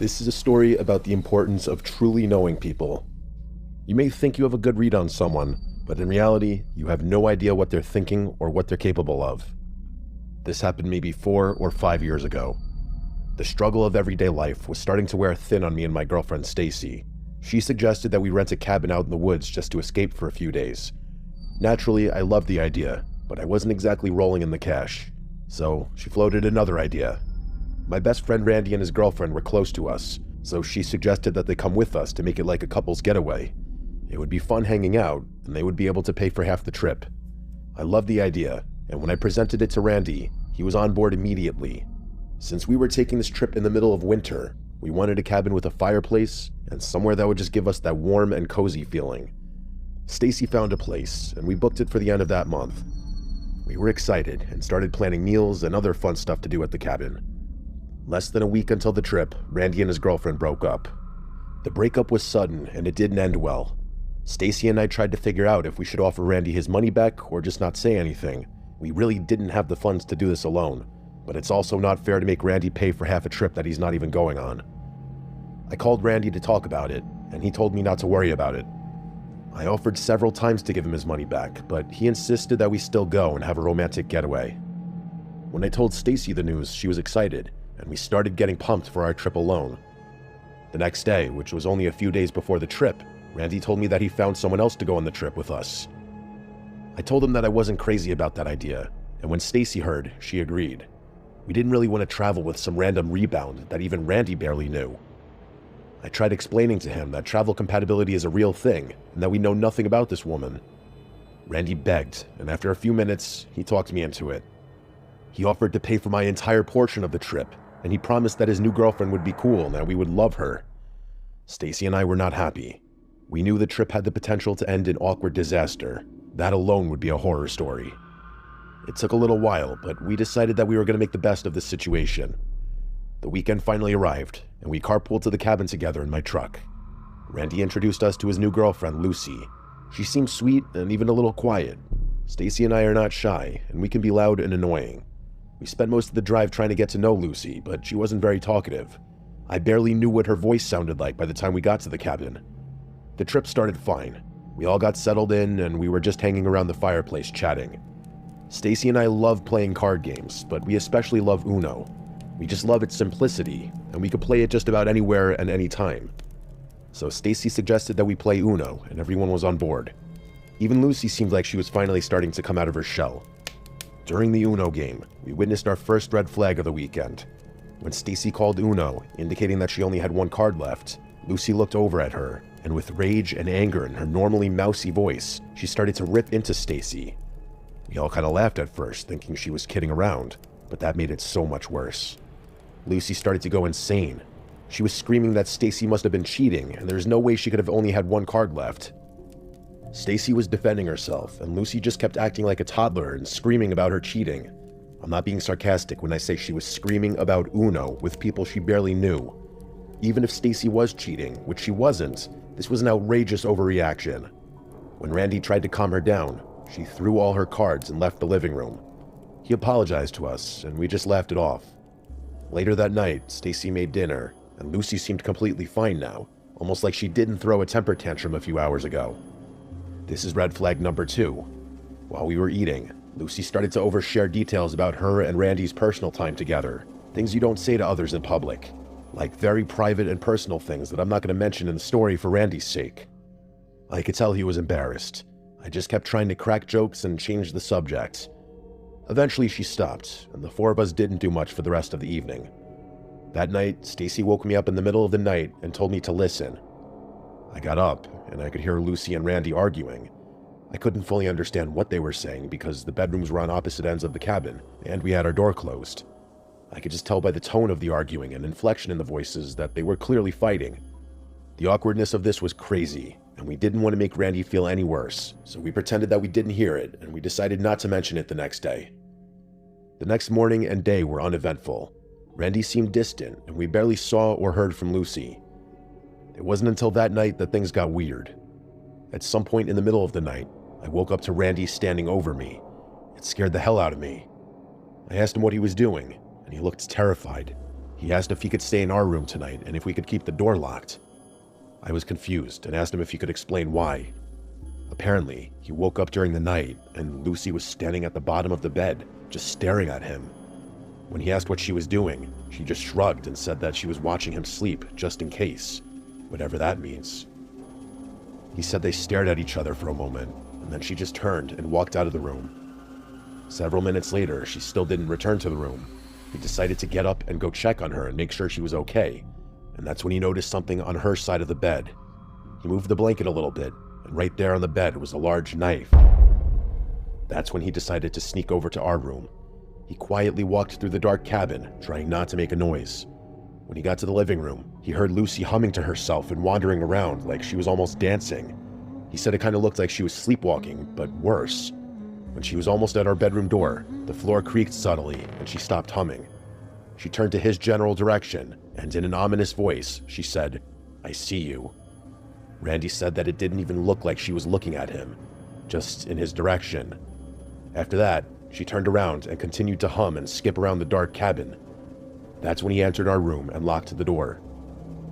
This is a story about the importance of truly knowing people. You may think you have a good read on someone, but in reality, you have no idea what they're thinking or what they're capable of. This happened maybe 4 or 5 years ago. The struggle of everyday life was starting to wear thin on me and my girlfriend Stacy. She suggested that we rent a cabin out in the woods just to escape for a few days. Naturally, I loved the idea, but I wasn't exactly rolling in the cash. So she floated another idea. My best friend Randy and his girlfriend were close to us, so she suggested that they come with us to make it like a couple's getaway. It would be fun hanging out, and they would be able to pay for half the trip. I loved the idea, and when I presented it to Randy, he was on board immediately. Since we were taking this trip in the middle of winter, we wanted a cabin with a fireplace and somewhere that would just give us that warm and cozy feeling. Stacy found a place, and we booked it for the end of that month. We were excited and started planning meals and other fun stuff to do at the cabin. Less than a week until the trip, Randy and his girlfriend broke up. The breakup was sudden, and it didn't end well. Stacy and I tried to figure out if we should offer Randy his money back or just not say anything. We really didn't have the funds to do this alone, but it's also not fair to make Randy pay for half a trip that he's not even going on. I called Randy to talk about it, and he told me not to worry about it. I offered several times to give him his money back, but he insisted that we still go and have a romantic getaway. When I told Stacy the news, she was excited, and we started getting pumped for our trip alone. The next day, which was only a few days before the trip, Randy told me that he found someone else to go on the trip with us. I told him that I wasn't crazy about that idea, and when Stacy heard, she agreed. We didn't really want to travel with some random rebound that even Randy barely knew. I tried explaining to him that travel compatibility is a real thing, and that we know nothing about this woman. Randy begged, and after a few minutes, he talked me into it. He offered to pay for my entire portion of the trip, and he promised that his new girlfriend would be cool and that we would love her. Stacy and I were not happy. We knew the trip had the potential to end in awkward disaster. That alone would be a horror story. It took a little while, but we decided that we were going to make the best of the situation. The weekend finally arrived, and we carpooled to the cabin together in my truck. Randy introduced us to his new girlfriend, Lucy. She seemed sweet and even a little quiet. Stacy and I are not shy, and we can be loud and annoying. We spent most of the drive trying to get to know Lucy, but she wasn't very talkative. I barely knew what her voice sounded like by the time we got to the cabin. The trip started fine. We all got settled in, and we were just hanging around the fireplace chatting. Stacy and I love playing card games, but we especially love Uno. We just love its simplicity, and we could play it just about anywhere and any time. So Stacy suggested that we play Uno, and everyone was on board. Even Lucy seemed like she was finally starting to come out of her shell. During the Uno game, we witnessed our first red flag of the weekend. When Stacy called Uno, indicating that she only had one card left, Lucy looked over at her, and with rage and anger in her normally mousy voice, she started to rip into Stacy. We all kind of laughed at first, thinking she was kidding around, but that made it so much worse. Lucy started to go insane. She was screaming that Stacy must have been cheating, and there's no way she could have only had one card left. Stacy was defending herself, and Lucy just kept acting like a toddler and screaming about her cheating. I'm not being sarcastic when I say she was screaming about Uno with people she barely knew. Even if Stacy was cheating, which she wasn't, this was an outrageous overreaction. When Randy tried to calm her down, she threw all her cards and left the living room. He apologized to us, and we just laughed it off. Later that night, Stacy made dinner, and Lucy seemed completely fine now, almost like she didn't throw a temper tantrum a few hours ago. This is red flag number 2. While we were eating, Lucy started to overshare details about her and Randy's personal time together, things you don't say to others in public, like very private and personal things that I'm not going to mention in the story for Randy's sake. I could tell he was embarrassed. I just kept trying to crack jokes and change the subject. Eventually she stopped, and the 4 of us didn't do much for the rest of the evening. That night, Stacy woke me up in the middle of the night and told me to listen. I got up, and I could hear Lucy and Randy arguing. I couldn't fully understand what they were saying because the bedrooms were on opposite ends of the cabin, and we had our door closed. I could just tell by the tone of the arguing and inflection in the voices that they were clearly fighting. The awkwardness of this was crazy, and we didn't want to make Randy feel any worse, so we pretended that we didn't hear it, and we decided not to mention it the next day. The next morning and day were uneventful. Randy seemed distant, and we barely saw or heard from Lucy. It wasn't until that night that things got weird. At some point in the middle of the night, I woke up to Randy standing over me. It scared the hell out of me. I asked him what he was doing, and he looked terrified. He He asked if he could stay in our room tonight and if we could keep the door locked. I was confused and asked him if he could explain why. Apparently, he woke up during the night and Lucy was standing at the bottom of the bed, just staring at him. When he asked what she was doing, she just shrugged and said that she was watching him sleep, just in case, whatever that means. He said they stared at each other for a moment, and then she just turned and walked out of the room. Several minutes later, she still didn't return to the room. He decided to get up and go check on her and make sure she was okay, and that's when he noticed something on her side of the bed. He moved the blanket a little bit, and right there on the bed was a large knife. That's when he decided to sneak over to our room. He quietly walked through the dark cabin, trying not to make a noise. When he got to the living room, he heard Lucy humming to herself and wandering around like she was almost dancing. He said it kind of looked like she was sleepwalking, but worse. When she was almost at our bedroom door, the floor creaked subtly and she stopped humming. She turned to his general direction, and in an ominous voice, she said, "I see you." Randy said that it didn't even look like she was looking at him, just in his direction. After that, she turned around and continued to hum and skip around the dark cabin. That's when he entered our room and locked the door.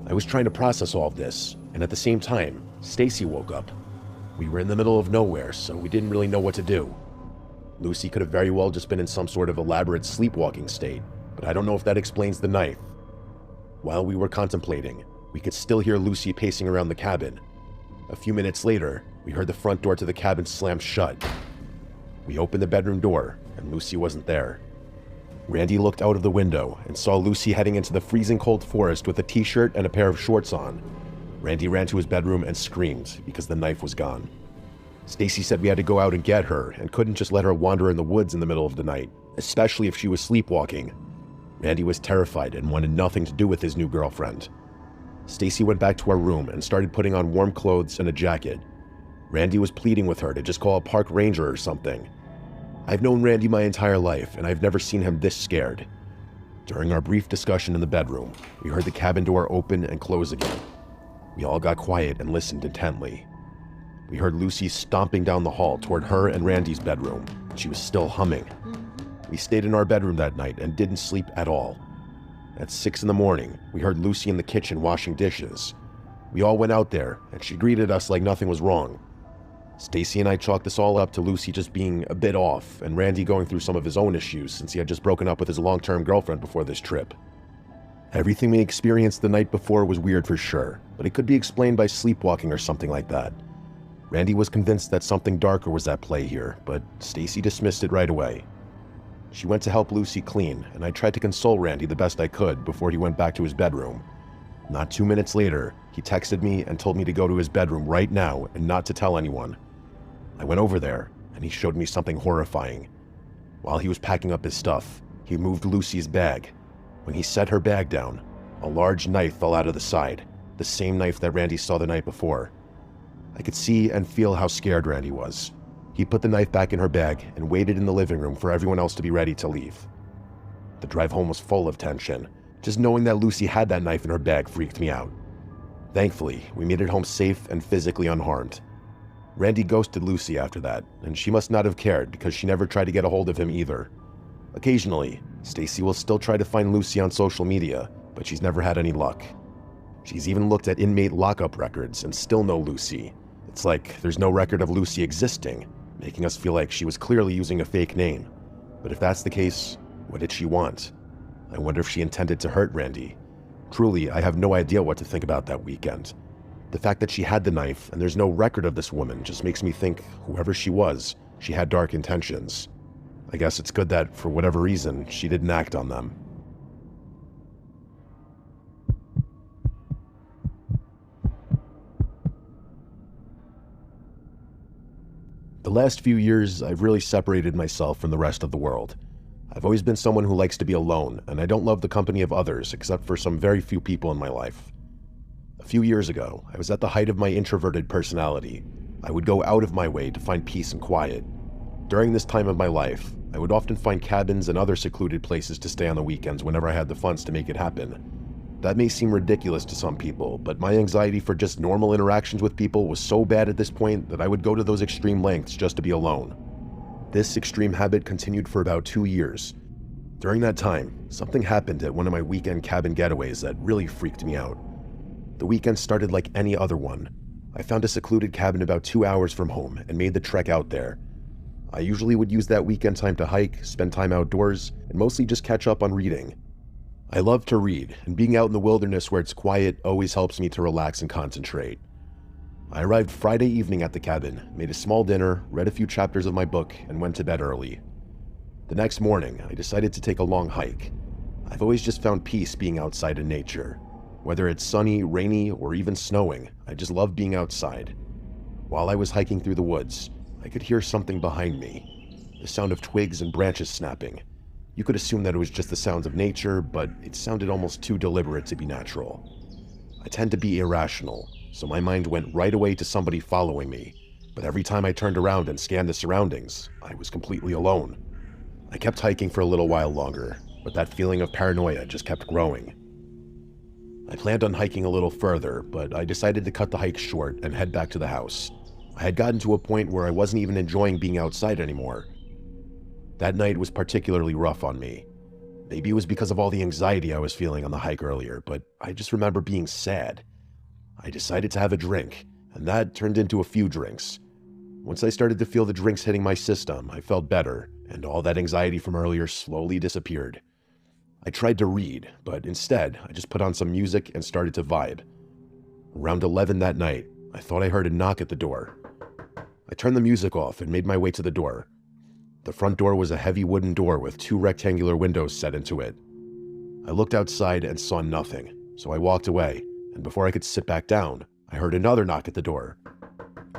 I was trying to process all of this, and at the same time, Stacy woke up. We were in the middle of nowhere, so we didn't really know what to do. Lucy could have very well just been in some sort of elaborate sleepwalking state, but I don't know if that explains the knife. While we were contemplating, we could still hear Lucy pacing around the cabin. A few minutes later, we heard the front door to the cabin slam shut. We opened the bedroom door, and Lucy wasn't there. Randy looked out of the window and saw Lucy heading into the freezing cold forest with a t-shirt and a pair of shorts on. Randy ran to his bedroom and screamed because the knife was gone. Stacy said we had to go out and get her and couldn't just let her wander in the woods in the middle of the night, especially if she was sleepwalking. Randy was terrified and wanted nothing to do with his new girlfriend. Stacy went back to our room and started putting on warm clothes and a jacket. Randy was pleading with her to just call a park ranger or something. I've known Randy my entire life, and I've never seen him this scared. During our brief discussion in the bedroom, we heard the cabin door open and close again. We all got quiet and listened intently. We heard Lucy stomping down the hall toward her and Randy's bedroom. She was still humming. We stayed in our bedroom that night and didn't sleep at all. At 6 in the morning, we heard Lucy in the kitchen washing dishes. We all went out there, and she greeted us like nothing was wrong. Stacy and I chalked this all up to Lucy just being a bit off, and Randy going through some of his own issues since he had just broken up with his long-term girlfriend before this trip. Everything we experienced the night before was weird for sure, but it could be explained by sleepwalking or something like that. Randy was convinced that something darker was at play here, but Stacy dismissed it right away. She went to help Lucy clean, and I tried to console Randy the best I could before he went back to his bedroom. Not 2 minutes later, he texted me and told me to go to his bedroom right now and not to tell anyone. I went over there, and he showed me something horrifying. While he was packing up his stuff, he moved Lucy's bag. When he set her bag down, a large knife fell out of the side, the same knife that Randy saw the night before. I could see and feel how scared Randy was. He put the knife back in her bag and waited in the living room for everyone else to be ready to leave. The drive home was full of tension. Just knowing that Lucy had that knife in her bag freaked me out. Thankfully, we made it home safe and physically unharmed. Randy ghosted Lucy after that, and she must not have cared because she never tried to get a hold of him either. Occasionally, Stacy will still try to find Lucy on social media, but she's never had any luck. She's even looked at inmate lockup records and still no Lucy. It's like there's no record of Lucy existing, making us feel like she was clearly using a fake name. But if that's the case, what did she want? I wonder if she intended to hurt Randy. Truly, I have no idea what to think about that weekend. The fact that she had the knife and there's no record of this woman just makes me think whoever she was, she had dark intentions. I guess it's good that, for whatever reason, she didn't act on them. The last few years, I've really separated myself from the rest of the world. I've always been someone who likes to be alone, and I don't love the company of others except for some very few people in my life. A few years ago, I was at the height of my introverted personality. I would go out of my way to find peace and quiet. During this time of my life, I would often find cabins and other secluded places to stay on the weekends whenever I had the funds to make it happen. That may seem ridiculous to some people, but my anxiety for just normal interactions with people was so bad at this point that I would go to those extreme lengths just to be alone. This extreme habit continued for about 2 years. During that time, something happened at one of my weekend cabin getaways that really freaked me out. The weekend started like any other one. I found a secluded cabin about 2 hours from home and made the trek out there. I usually would use that weekend time to hike, spend time outdoors, and mostly just catch up on reading. I love to read, and being out in the wilderness where it's quiet always helps me to relax and concentrate. I arrived Friday evening at the cabin, made a small dinner, read a few chapters of my book, and went to bed early. The next morning, I decided to take a long hike. I've always just found peace being outside in nature. Whether it's sunny, rainy, or even snowing, I just love being outside. While I was hiking through the woods, I could hear something behind me, the sound of twigs and branches snapping. You could assume that it was just the sounds of nature, but it sounded almost too deliberate to be natural. I tend to be irrational, so my mind went right away to somebody following me, but every time I turned around and scanned the surroundings, I was completely alone. I kept hiking for a little while longer, but that feeling of paranoia just kept growing. I planned on hiking a little further, but I decided to cut the hike short and head back to the house. I had gotten to a point where I wasn't even enjoying being outside anymore. That night was particularly rough on me. Maybe it was because of all the anxiety I was feeling on the hike earlier, but I just remember being sad. I decided to have a drink, and that turned into a few drinks. Once I started to feel the drinks hitting my system, I felt better, and all that anxiety from earlier slowly disappeared. I tried to read, but instead, I just put on some music and started to vibe. Around 11 that night, I thought I heard a knock at the door. I turned the music off and made my way to the door. The front door was a heavy wooden door with 2 rectangular windows set into it. I looked outside and saw nothing, so I walked away, and before I could sit back down, I heard another knock at the door.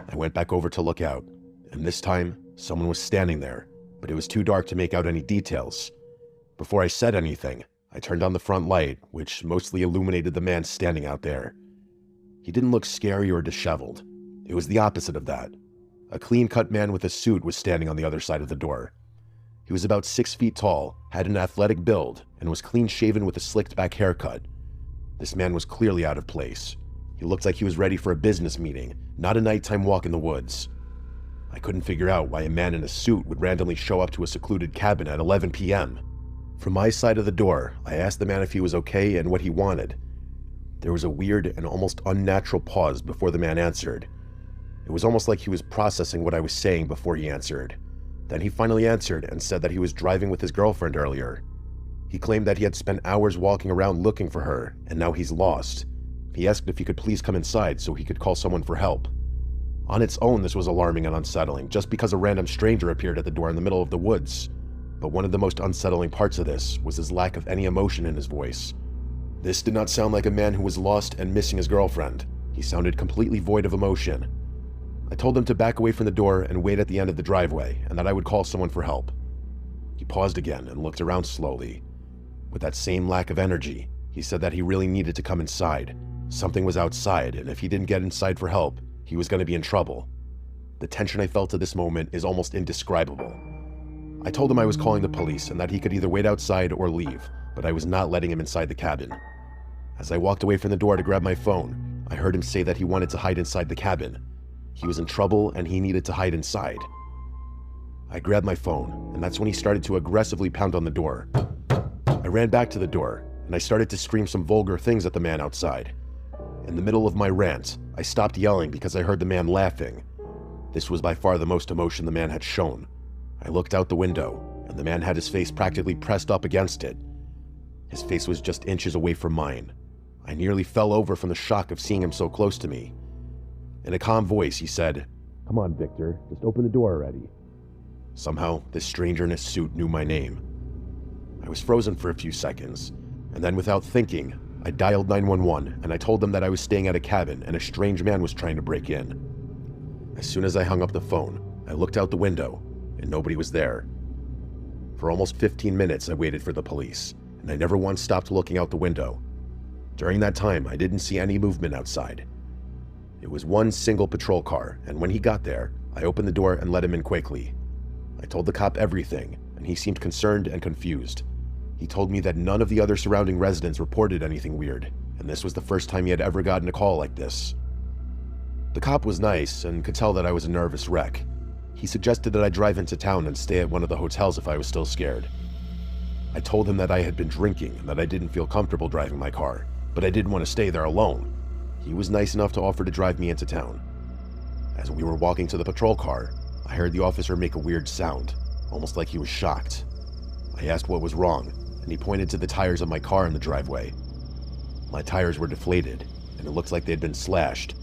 I went back over to look out, and this time, someone was standing there, but it was too dark to make out any details. Before I said anything, I turned on the front light, which mostly illuminated the man standing out there. He didn't look scary or disheveled. It was the opposite of that. A clean-cut man with a suit was standing on the other side of the door. He was about 6 feet tall, had an athletic build, and was clean-shaven with a slicked-back haircut. This man was clearly out of place. He looked like he was ready for a business meeting, not a nighttime walk in the woods. I couldn't figure out why a man in a suit would randomly show up to a secluded cabin at 11 p.m. From my side of the door, I asked the man if he was okay and what he wanted. There was a weird and almost unnatural pause before the man answered. It was almost like he was processing what I was saying before he answered. Then he finally answered and said that he was driving with his girlfriend earlier. He claimed that he had spent hours walking around looking for her, and now he's lost. He asked if he could please come inside so he could call someone for help. On its own, this was alarming and unsettling, just because a random stranger appeared at the door in the middle of the woods. But one of the most unsettling parts of this was his lack of any emotion in his voice. This did not sound like a man who was lost and missing his girlfriend. He sounded completely void of emotion. I told him to back away from the door and wait at the end of the driveway, and that I would call someone for help. He paused again and looked around slowly. With that same lack of energy, he said that he really needed to come inside. Something was outside, and if he didn't get inside for help, he was going to be in trouble. The tension I felt at this moment is almost indescribable. I told him I was calling the police and that he could either wait outside or leave, but I was not letting him inside the cabin. As I walked away from the door to grab my phone, I heard him say that he wanted to hide inside the cabin. He was in trouble and he needed to hide inside. I grabbed my phone, and that's when he started to aggressively pound on the door. I ran back to the door, and I started to scream some vulgar things at the man outside. In the middle of my rant, I stopped yelling because I heard the man laughing. This was by far the most emotion the man had shown. I looked out the window, and the man had his face practically pressed up against it. His face was just inches away from mine. I nearly fell over from the shock of seeing him so close to me. In a calm voice, he said, "Come on, Victor, just open the door already." Somehow, this stranger in a suit knew my name. I was frozen for a few seconds, and then without thinking, I dialed 911 and I told them that I was staying at a cabin and a strange man was trying to break in. As soon as I hung up the phone, I looked out the window, and nobody was there. For almost 15 minutes, I waited for the police, and I never once stopped looking out the window. During that time, I didn't see any movement outside. It was one single patrol car, and when he got there, I opened the door and let him in quickly. I told the cop everything, and he seemed concerned and confused. He told me that none of the other surrounding residents reported anything weird, and this was the first time he had ever gotten a call like this. The cop was nice and could tell that I was a nervous wreck. He suggested that I drive into town and stay at one of the hotels if I was still scared. I told him that I had been drinking and that I didn't feel comfortable driving my car, but I didn't want to stay there alone. He was nice enough to offer to drive me into town. As we were walking to the patrol car, I heard the officer make a weird sound, almost like he was shocked. I asked what was wrong, and he pointed to the tires of my car in the driveway. My tires were deflated, and it looked like they had been slashed.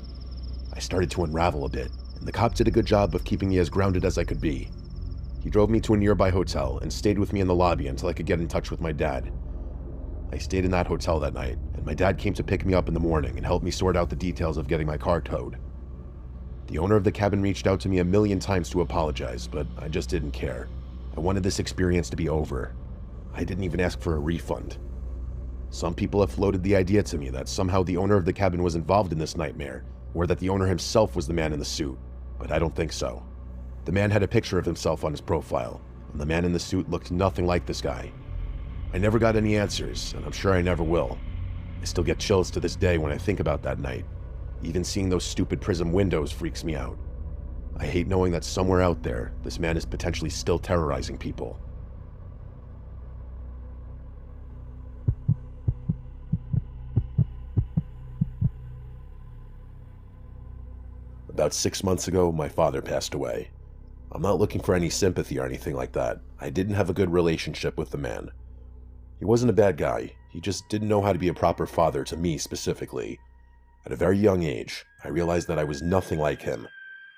I started to unravel a bit, and the cop did a good job of keeping me as grounded as I could be. He drove me to a nearby hotel and stayed with me in the lobby until I could get in touch with my dad. I stayed in that hotel that night, and my dad came to pick me up in the morning and help me sort out the details of getting my car towed. The owner of the cabin reached out to me a million times to apologize, but I just didn't care. I wanted this experience to be over. I didn't even ask for a refund. Some people have floated the idea to me that somehow the owner of the cabin was involved in this nightmare, or that the owner himself was the man in the suit, but I don't think so. The man had a picture of himself on his profile, and the man in the suit looked nothing like this guy. I never got any answers, and I'm sure I never will. I still get chills to this day when I think about that night. Even seeing those stupid prism windows freaks me out. I hate knowing that somewhere out there, this man is potentially still terrorizing people. About 6 months ago, my father passed away. I'm not looking for any sympathy or anything like that. I didn't have a good relationship with the man. He wasn't a bad guy. He just didn't know how to be a proper father to me specifically. At a very young age, I realized that I was nothing like him.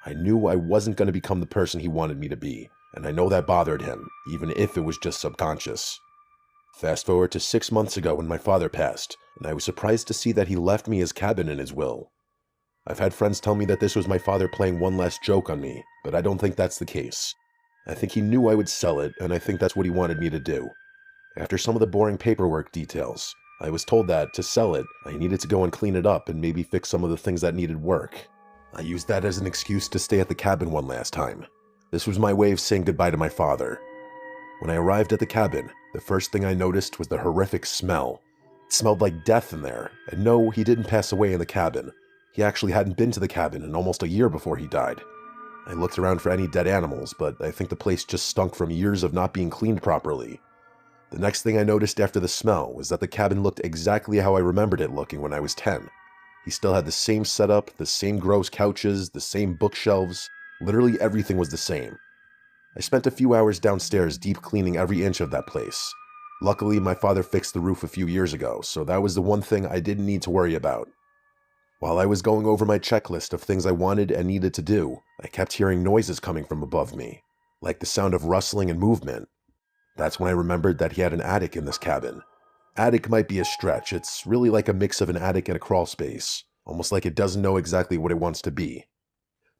I knew I wasn't going to become the person he wanted me to be, and I know that bothered him, even if it was just subconscious. Fast forward to 6 months ago when my father passed, and I was surprised to see that he left me his cabin in his will. I've had friends tell me that this was my father playing one last joke on me, but I don't think that's the case. I think he knew I would sell it, and I think that's what he wanted me to do. After some of the boring paperwork details, I was told that, to sell it, I needed to go and clean it up and maybe fix some of the things that needed work. I used that as an excuse to stay at the cabin one last time. This was my way of saying goodbye to my father. When I arrived at the cabin, the first thing I noticed was the horrific smell. It smelled like death in there, and no, he didn't pass away in the cabin. He actually hadn't been to the cabin in almost a year before he died. I looked around for any dead animals, but I think the place just stunk from years of not being cleaned properly. The next thing I noticed after the smell was that the cabin looked exactly how I remembered it looking when I was 10. He still had the same setup, the same gross couches, the same bookshelves. Literally everything was the same. I spent a few hours downstairs deep cleaning every inch of that place. Luckily, my father fixed the roof a few years ago, so that was the one thing I didn't need to worry about. While I was going over my checklist of things I wanted and needed to do, I kept hearing noises coming from above me, like the sound of rustling and movement. That's when I remembered that he had an attic in this cabin. Attic might be a stretch. It's really like a mix of an attic and a crawl space, almost like it doesn't know exactly what it wants to be.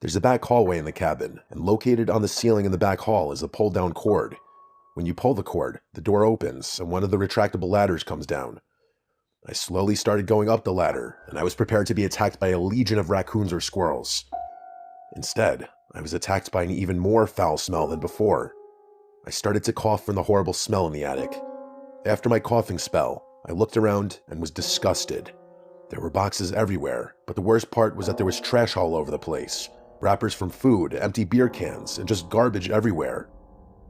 There's a back hallway in the cabin, and located on the ceiling in the back hall is a pull-down cord. When you pull the cord, the door opens, and one of the retractable ladders comes down. I slowly started going up the ladder, and I was prepared to be attacked by a legion of raccoons or squirrels. Instead, I was attacked by an even more foul smell than before. I started to cough from the horrible smell in the attic. After my coughing spell, I looked around and was disgusted. There were boxes everywhere, but the worst part was that there was trash all over the place. Wrappers from food, empty beer cans, and just garbage everywhere.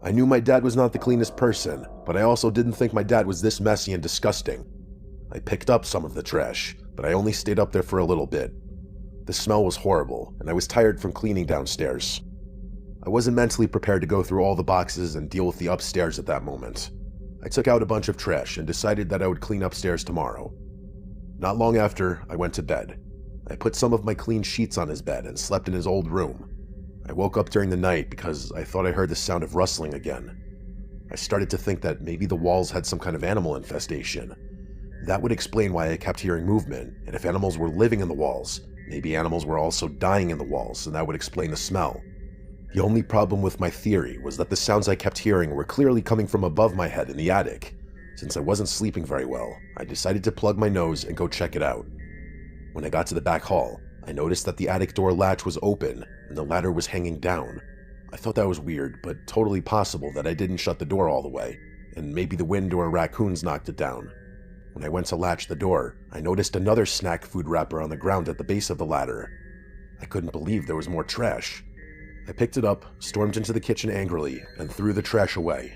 I knew my dad was not the cleanest person, but I also didn't think my dad was this messy and disgusting. I picked up some of the trash, but I only stayed up there for a little bit. The smell was horrible, and I was tired from cleaning downstairs. I wasn't mentally prepared to go through all the boxes and deal with the upstairs at that moment. I took out a bunch of trash and decided that I would clean upstairs tomorrow. Not long after, I went to bed. I put some of my clean sheets on his bed and slept in his old room. I woke up during the night because I thought I heard the sound of rustling again. I started to think that maybe the walls had some kind of animal infestation. That would explain why I kept hearing movement, and if animals were living in the walls, maybe animals were also dying in the walls, and that would explain the smell. The only problem with my theory was that the sounds I kept hearing were clearly coming from above my head in the attic. Since I wasn't sleeping very well, I decided to plug my nose and go check it out. When I got to the back hall, I noticed that the attic door latch was open and the ladder was hanging down. I thought that was weird, but totally possible that I didn't shut the door all the way, and maybe the wind or raccoons knocked it down. When I went to latch the door, I noticed another snack food wrapper on the ground at the base of the ladder. I couldn't believe there was more trash. I picked it up, stormed into the kitchen angrily, and threw the trash away.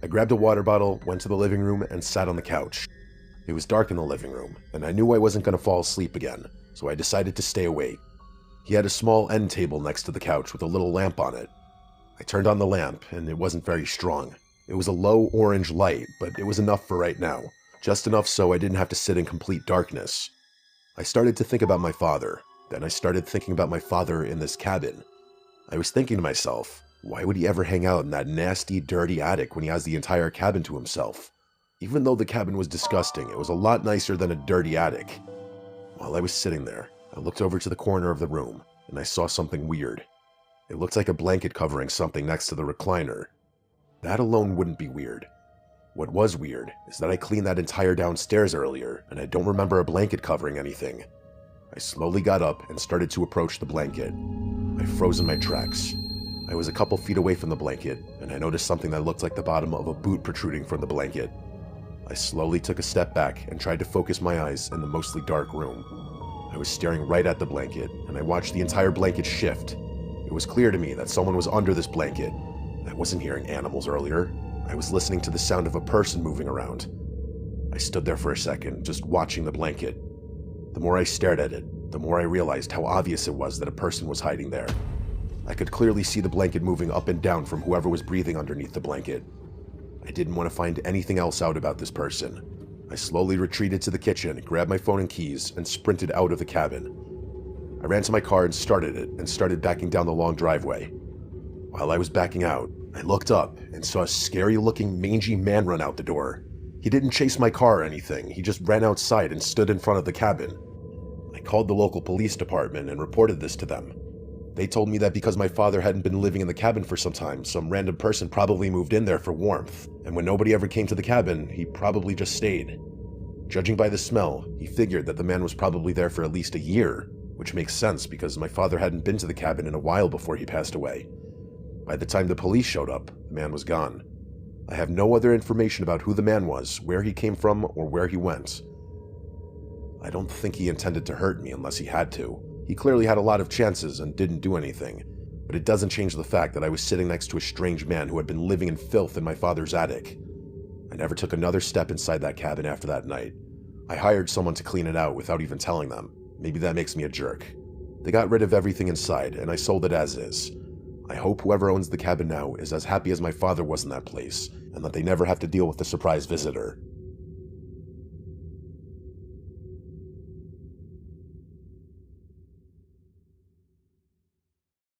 I grabbed a water bottle, went to the living room, and sat on the couch. It was dark in the living room, and I knew I wasn't going to fall asleep again, so I decided to stay awake. He had a small end table next to the couch with a little lamp on it. I turned on the lamp, and it wasn't very strong. It was a low orange light, but it was enough for right now. Just enough so I didn't have to sit in complete darkness. I started to think about my father. Then I started thinking about my father in this cabin. I was thinking to myself, why would he ever hang out in that nasty, dirty attic when he has the entire cabin to himself? Even though the cabin was disgusting, it was a lot nicer than a dirty attic. While I was sitting there, I looked over to the corner of the room, and I saw something weird. It looked like a blanket covering something next to the recliner. That alone wouldn't be weird. What was weird is that I cleaned that entire downstairs earlier, and I don't remember a blanket covering anything. I slowly got up and started to approach the blanket. I froze in my tracks. I was a couple feet away from the blanket, and I noticed something that looked like the bottom of a boot protruding from the blanket. I slowly took a step back and tried to focus my eyes in the mostly dark room. I was staring right at the blanket, and I watched the entire blanket shift. It was clear to me that someone was under this blanket. I wasn't hearing animals earlier. I was listening to the sound of a person moving around. I stood there for a second, just watching the blanket. The more I stared at it, the more I realized how obvious it was that a person was hiding there. I could clearly see the blanket moving up and down from whoever was breathing underneath the blanket. I didn't want to find anything else out about this person. I slowly retreated to the kitchen, grabbed my phone and keys, and sprinted out of the cabin. I ran to my car and started it, and started backing down the long driveway. While I was backing out, I looked up and saw a scary-looking, mangy man run out the door. He didn't chase my car or anything, he just ran outside and stood in front of the cabin. I called the local police department and reported this to them. They told me that because my father hadn't been living in the cabin for some time, some random person probably moved in there for warmth, and when nobody ever came to the cabin, he probably just stayed. Judging by the smell, he figured that the man was probably there for at least a year, which makes sense because my father hadn't been to the cabin in a while before he passed away. By the time the police showed up, the man was gone. I have no other information about who the man was, where he came from, or where he went. I don't think he intended to hurt me unless he had to. He clearly had a lot of chances and didn't do anything, but it doesn't change the fact that I was sitting next to a strange man who had been living in filth in my father's attic. I never took another step inside that cabin after that night. I hired someone to clean it out without even telling them. Maybe that makes me a jerk. They got rid of everything inside, and I sold it as is. I hope whoever owns the cabin now is as happy as my father was in that place, and that they never have to deal with the surprise visitor.